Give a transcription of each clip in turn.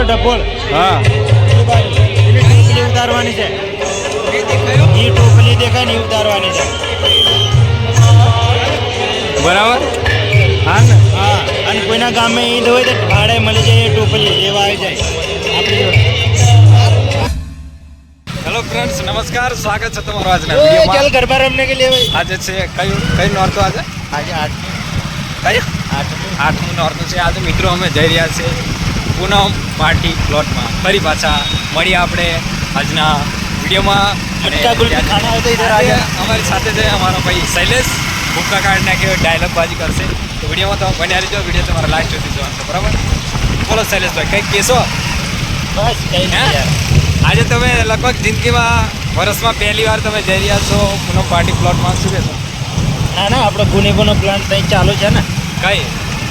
ડબોળ હા ટોપલી ઉતારવાની છે એ ટોપલી દેખાય ને ઉતારવાની છે બરાબર હા ને હા અને કોઈના ગામમાં ઈદ હોય તો ભાડે મળી જાય એ ટોપલી એવા આવી જાય આપણી જોડે હેલો ફ્રેન્ડ્સ નમસ્કાર સ્વાગત છે તમારું આજના ચાલ વિડીયોમાં ગરબા રમને કે लिए આજે છે કઈ નોરતું આજે આજે કયું આઠમું નોરતું છે આજે મિત્રો અમે જઈ રહ્યા છીએ પૂનમ પાર્ટી પ્લોટમાં ફરી પાછા મળીએ આપણે આજના વિડીયોમાં અને ખાના હોય તો ઇધર આજે અમારી સાથે છે અમારો ભાઈ શૈલેષ ભૂક્કા કાઢી નાખ્યો ડાયલોગ બાજી કરશે તો વિડીયોમાં તમે બન્યા રહેજો વિડીયો તમારા લાસ્ટ સુધી જોવાનું છે બરાબર બોલો શૈલેષભાઈ કંઈક કહેશો બસ કઈ નહીં યાર આજે તમે લગભગ જિંદગીમાં વર્ષમાં પહેલી વાર તમે જઈ રહ્યા છો પૂનમ પાર્ટી પ્લોટમાં શું કહેશો ના ના આપણો ગુનેગોનો પ્લાન ત્યાં ચાલુ છે ને કઈ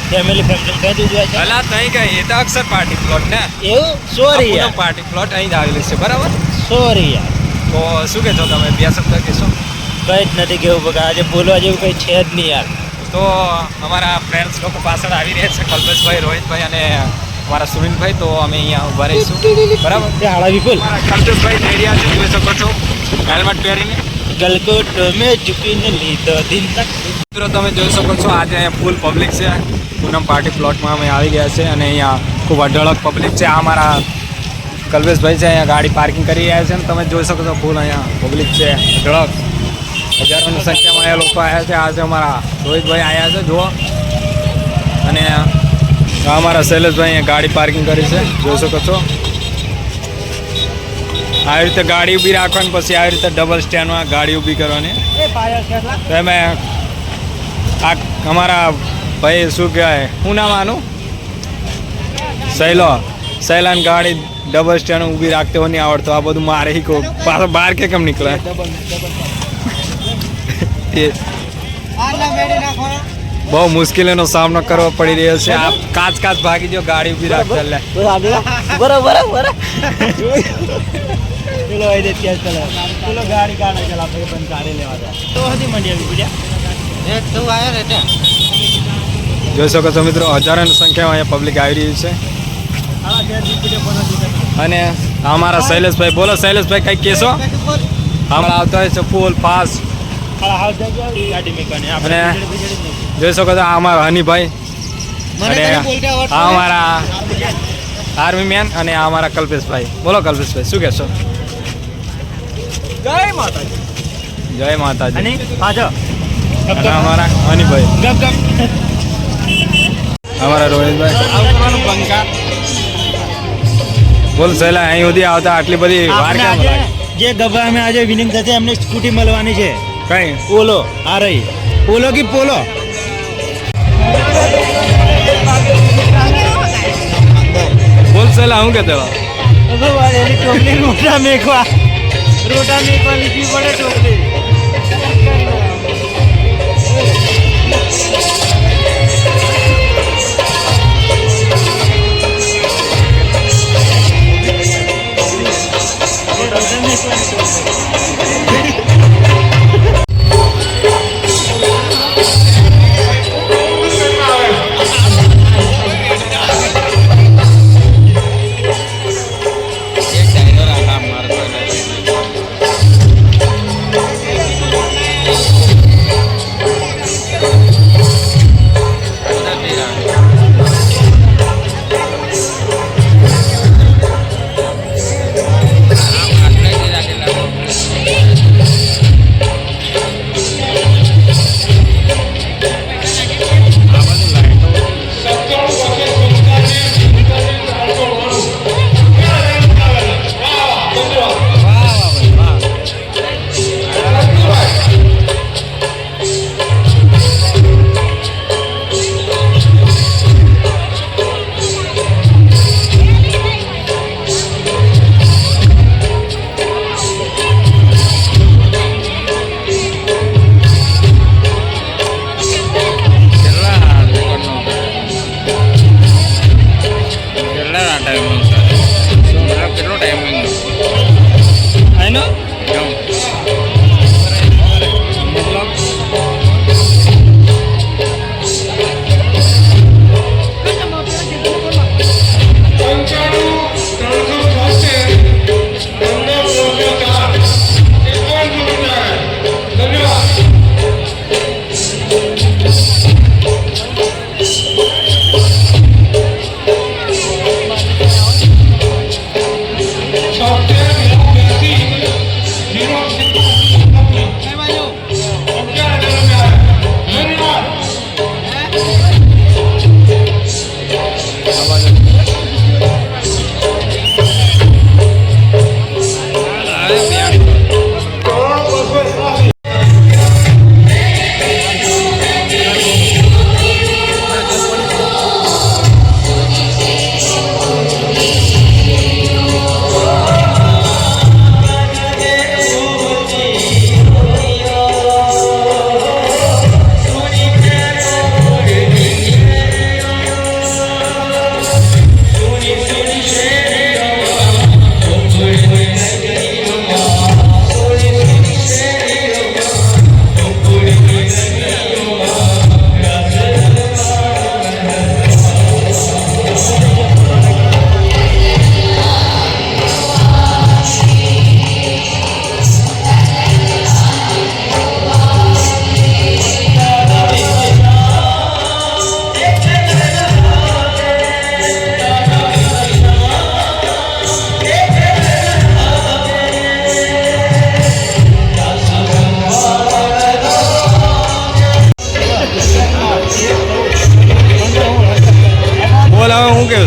ફેમિલી ફંક્શન કહી દીધું છે ભલા નહીં કઈ એ તો અક્ષર પાર્ટી પ્લોટ ને એવું સોરી પૂનમ યાર પાર્ટી પ્લોટ અહીં જ આવેલું છે બરાબર સોરી યાર તો શું કહેશો તમે બે શબ્દ કહેશો કઈ જ નથી કેવું બગા આજે બોલવા જેવું કઈ છે જ નહીં યાર તો અમારા ફ્રેન્ડ્સ લોકો પાછળ આવી રહ્યા છે કલ્પેશભાઈ રોહિતભાઈ અને અમારા સુનિલભાઈ તો અમે અહીંયા ઊભા રહીશું બરાબર તે હાડા વિપુલ કલ્પેશભાઈ જઈ રહ્યા છે જોઈ શકો છો હેલ્મેટ પહેરીને ગલકોટ મેં ઝૂકીને લીધો દિન તક મિત્રો તમે જોઈ શકો છો આજે અહીંયા ફૂલ પબ્લિક છે પૂનમ પાર્ટી પ્લોટમાં અમે આવી ગયા છે અને અહીંયા ખૂબ અઢળક પબ્લિક છે આ અમારા કલ્પેશભાઈ છે અહીંયા ગાડી પાર્કિંગ કરી રહ્યા છે અને તમે જોઈ શકો છો ફૂલ અહીંયા પબ્લિક છે અઢળક હજારોની સંખ્યામાં અહીંયા લોકો આવ્યા છે આજે અમારા રોહિતભાઈ આવ્યા છે જુઓ અને આ અમારા શૈલેષભાઈ અહીંયા ગાડી પાર્કિંગ કરી છે જોઈ શકો છો આવી રીતે ગાડી ઊભી રાખવાની પછી આવી રીતે ડબલ સ્ટેન્ડમાં ગાડી ઊભી કરવાની તો એમાં આ અમારા ભાઈ શું કહેવાય શું નામ આનું સૈલાન ગાડી ડબલ સ્ટેન્ડ ઊભી રાખતે હોય નહીં આવડતો આ બધું મારે કહો પાછો બહાર કે કેમ નીકળે બહુ મુશ્કેલીનો સામનો કરવો પડી રહ્યો છે આ કાચ ભાગી જો ગાડી ઊભી રાખતા લે બરાબર ચલો આવી દે ત્યાં ચલો ચલો ગાડી કાઢે ચાલ આપણે પણ ગાડી લેવા જાય તો હતી મંડી આવી પૂજા એક તો આયા રે ત્યાં જોઈ શકો છો મિત્રો હજારોની સંખ્યામાં અહીંયા પબ્લિક આવી રહી છે અને અમારા શૈલેષભાઈ બોલો શૈલેષભાઈ કંઈક કહેશો હમણાં આવતા હોય છે ફૂલ ફાસ્ટ અને જોઈ શકો છો આ અમારા હનીભાઈ અને આ અમારા આર્મી મેન અને આ અમારા કલ્પેશભાઈ બોલો કલ્પેશભાઈ શું કહેશો જય માતાજી અને અમારા હનીભાઈ અમારા રોહિતભાઈ બોલ સહેલા અહીં સુધી આવતા આટલી બધી વાર કેમ લાગે જે ગભા અમે આજે વિનિંગ થશે એમને સ્કૂટી મળવાની છે કઈ પોલો આ રહી પોલો કી પોલો બોલ સહેલા હું કહેતો ટોપલી રોટા મેકવા લીધી પડે ટોપલી Thank you.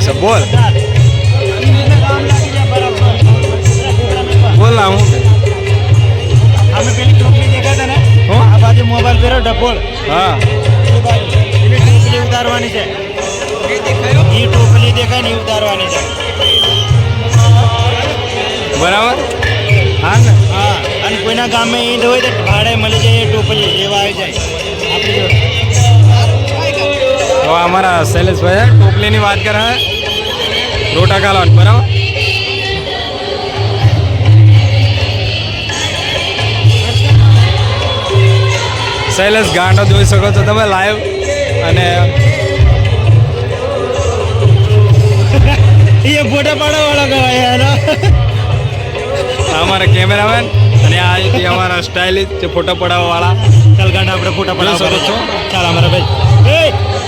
છે બોલ કામ લાગી જાય બરાબર. બોલ ના હું કે અમે પેલી ટોપલી દેખાતા ને હું? આ બાજુ મોબાઈલ પહેરો ડબોલ હા એની ટોપલી ઉતારવાની છે. એ ટોપલી દેખાય ને એ ઉતારવાની છે. બરાબર હા ને હા અને કોઈના ગામમાં ઈંટ હોય તો ભાડે મળી જાય એ ટોપલી લેવા આવી જાય આપણી જોડે. તો અમારા શૈલેષભાઈ ટોપલીની વાત કરે રોટા કાલવાની બરાબર શૈલેષ ગાંડો જોઈ શકો છો તમે લાઈવ અને એ ફોટા પાડવા વાળો કહેવાય યાર. અમારા કેમેરામેન અને આ અહીંથી અમારા સ્ટાઇલિશ જે ફોટો પડાવવા વાળા ચાલ ગાંડા આપણે ફોટા જોઈ શકો પડાવવા છો. ચાલ અમારા ભાઈ.